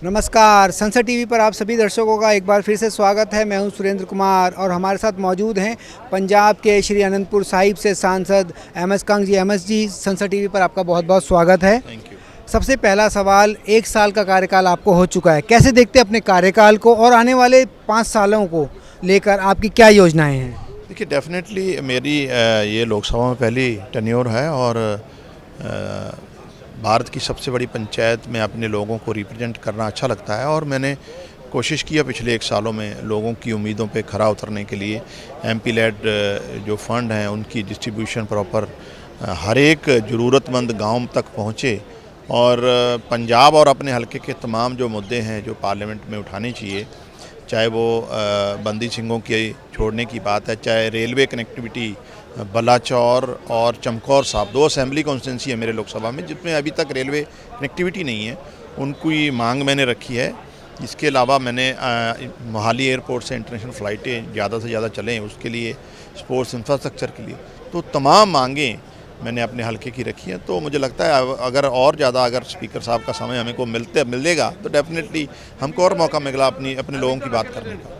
नमस्कार, संसद टीवी पर आप सभी दर्शकों का एक बार फिर से स्वागत है। मैं हूं सुरेंद्र कुमार और हमारे साथ मौजूद हैं पंजाब के श्री अनंतपुर साहिब से सांसद MS कंग जी। MS जी, संसद टीवी पर आपका बहुत बहुत स्वागत है। Thank you. सबसे पहला सवाल, 1 साल का कार्यकाल आपको हो चुका है, कैसे देखते हैं अपने कार्यकाल को और आने वाले 5 सालों को लेकर आपकी क्या योजनाएँ हैं? देखिए, डेफिनेटली मेरी ये लोकसभा में पहली टेन्योर है और भारत की सबसे बड़ी पंचायत में अपने लोगों को रिप्रेजेंट करना अच्छा लगता है और मैंने कोशिश किया पिछले 1 सालों में लोगों की उम्मीदों पे खरा उतरने के लिए। MP लेड जो फंड हैं उनकी डिस्ट्रीब्यूशन प्रॉपर हर एक ज़रूरतमंद गांव तक पहुँचे और पंजाब और अपने हलके के तमाम जो मुद्दे हैं जो पार्लियामेंट में उठाने चाहिए, चाहे वो बंदी सिंहों की छोड़ने की बात है, चाहे रेलवे कनेक्टिविटी बलाचौर और चमकौर साहब 2 असेंबली कॉन्स्टिट्यूंसी है मेरे लोकसभा में जिसमें अभी तक रेलवे कनेक्टिविटी नहीं है, उनकी मांग मैंने रखी है। इसके अलावा मैंने मोहाली एयरपोर्ट से इंटरनेशनल फ़्लाइटें ज़्यादा से ज़्यादा चलें उसके लिए, स्पोर्ट्स इंफ्रास्ट्रक्चर के लिए, तो तमाम मांगें मैंने अपने हलके की रखी हैं। तो मुझे लगता है अगर और ज़्यादा अगर स्पीकर साहब का समय हमें को मिलेगा तो डेफिनेटली हमको और मौका मिलेगा अपने लोगों की बात करने का।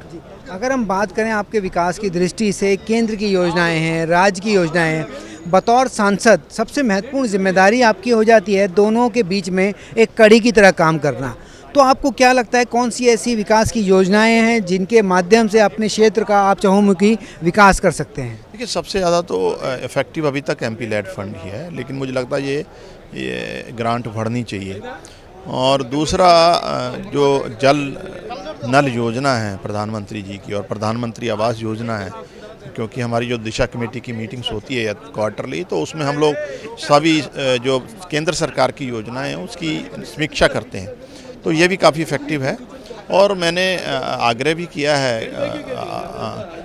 अगर हम बात करें आपके विकास की दृष्टि से, केंद्र की योजनाएं हैं, राज्य की योजनाएं हैं, बतौर सांसद सबसे महत्वपूर्ण जिम्मेदारी आपकी हो जाती है दोनों के बीच में एक कड़ी की तरह काम करना। तो आपको क्या लगता है कौन सी ऐसी विकास की योजनाएं हैं जिनके माध्यम से अपने क्षेत्र का आप चहुमुखी विकास कर सकते हैं? देखिए, सबसे ज़्यादा तो इफ़ेक्टिव अभी तक MP लेड फंड ही है, लेकिन मुझे लगता है ये ग्रांट बढ़नी चाहिए। और दूसरा जो जल नल योजना है प्रधानमंत्री जी की और प्रधानमंत्री आवास योजना है, क्योंकि हमारी जो दिशा कमेटी की मीटिंग्स होती है क्वार्टरली, तो उसमें हम लोग सभी जो केंद्र सरकार की योजनाएं हैं उसकी समीक्षा करते हैं, तो ये भी काफ़ी इफ़ेक्टिव है। और मैंने आग्रह भी किया है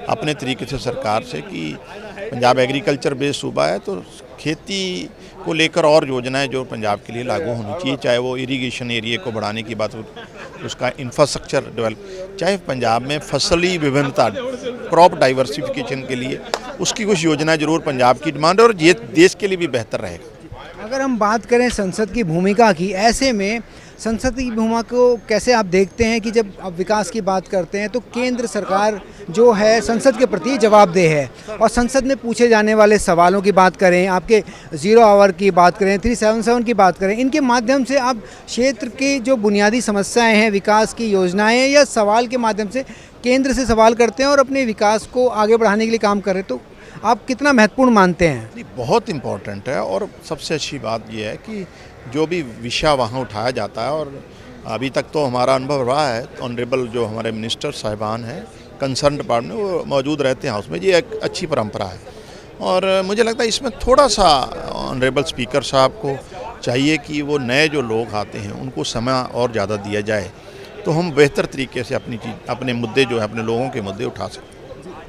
अपने तरीके से सरकार से कि पंजाब एग्रीकल्चर बेस्ड सूबा है, तो खेती को लेकर और योजनाएं जो पंजाब के लिए लागू होनी चाहिए, चाहे वो इरिगेशन एरिया को बढ़ाने की बात हो, उसका इंफ्रास्ट्रक्चर डेवलप, चाहे पंजाब में फसली विभिन्नता क्रॉप डाइवर्सिफिकेशन के लिए उसकी कुछ योजनाएं जरूर पंजाब की डिमांड है और ये देश के लिए भी बेहतर रहेगा। अगर हम बात करें संसद की भूमिका की, ऐसे में संसद की भूमिका को कैसे आप देखते हैं कि जब आप विकास की बात करते हैं तो केंद्र सरकार जो है संसद के प्रति जवाबदेह है और संसद में पूछे जाने वाले सवालों की बात करें, आपके 0 आवर की बात करें, 377 की बात करें, इनके माध्यम से आप क्षेत्र की जो बुनियादी समस्याएं हैं, विकास की योजनाएं या सवाल के माध्यम से केंद्र से सवाल करते हैं और अपने विकास को आगे बढ़ाने के लिए काम कर रहे हैं, तो आप कितना महत्वपूर्ण मानते हैं? नहीं, बहुत इम्पोर्टेंट है। और सबसे अच्छी बात यह है कि जो भी विषय वहाँ उठाया जाता है, और अभी तक तो हमारा अनुभव रहा है, ऑनरेबल जो हमारे मिनिस्टर साहिबान हैं कंसर्न डिपार्टमेंट में वो मौजूद रहते हैं उसमें, ये एक अच्छी परंपरा है। और मुझे लगता है इसमें थोड़ा सा ऑनरेबल स्पीकर साहब को चाहिए कि वो नए जो लोग आते हैं उनको समय और ज़्यादा दिया जाए, तो हम बेहतर तरीके से अपने मुद्दे जो है अपने लोगों के मुद्दे उठा सकते हैं।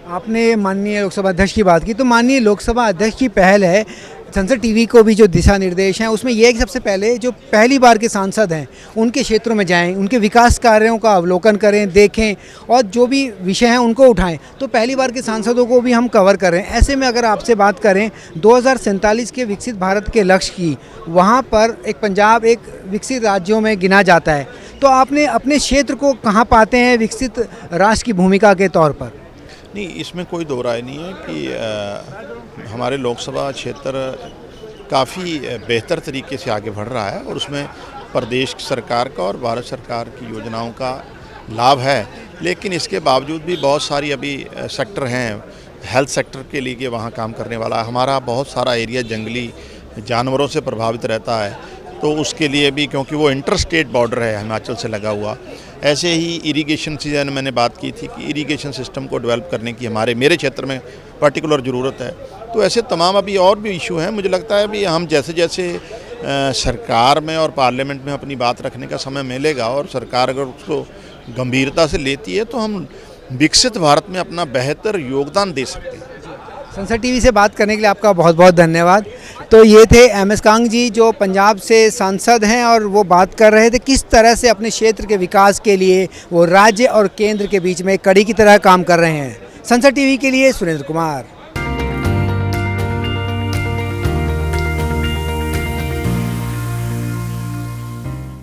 आपने माननीय लोकसभा अध्यक्ष की बात की, तो माननीय लोकसभा अध्यक्ष की पहल है संसद टीवी को भी जो दिशा निर्देश हैं उसमें यह है कि सबसे पहले जो पहली बार के सांसद हैं उनके क्षेत्रों में जाएं, उनके विकास कार्यों का अवलोकन करें, देखें और जो भी विषय हैं उनको उठाएं, तो पहली बार के सांसदों को भी हम कवर करें। ऐसे में अगर आपसे बात करें 2047 के विकसित भारत के लक्ष्य की, वहाँ पर एक पंजाब एक विकसित राज्यों में गिना जाता है, तो आपने अपने क्षेत्र को कहाँ पाते हैं विकसित राष्ट्र की भूमिका के तौर पर? नहीं, इसमें कोई दो राय नहीं है कि हमारे लोकसभा क्षेत्र काफ़ी बेहतर तरीके से आगे बढ़ रहा है और उसमें प्रदेश सरकार का और भारत सरकार की योजनाओं का लाभ है। लेकिन इसके बावजूद भी बहुत सारी अभी सेक्टर हैं, हेल्थ सेक्टर के लिए कि वहाँ काम करने वाला हमारा बहुत सारा एरिया जंगली जानवरों से प्रभावित रहता है, तो उसके लिए भी, क्योंकि वो इंटर स्टेट बॉर्डर है हिमाचल से लगा हुआ। ऐसे ही इरिगेशन से मैंने बात की थी कि इरिगेशन सिस्टम को डेवलप करने की मेरे क्षेत्र में पर्टिकुलर ज़रूरत है। तो ऐसे तमाम अभी और भी इशू हैं। मुझे लगता है अभी हम जैसे जैसे सरकार में और पार्लियामेंट में अपनी बात रखने का समय मिलेगा और सरकार अगर उसको गंभीरता से लेती है तो हम विकसित भारत में अपना बेहतर योगदान दे सकते हैं। संसद टीवी से बात करने के लिए आपका बहुत बहुत धन्यवाद। तो ये थे MS कंग जी जो पंजाब से सांसद हैं और वो बात कर रहे थे किस तरह से अपने क्षेत्र के विकास के लिए वो राज्य और केंद्र के बीच में कड़ी की तरह काम कर रहे हैं। संसद टीवी के लिए सुरेंद्र कुमार।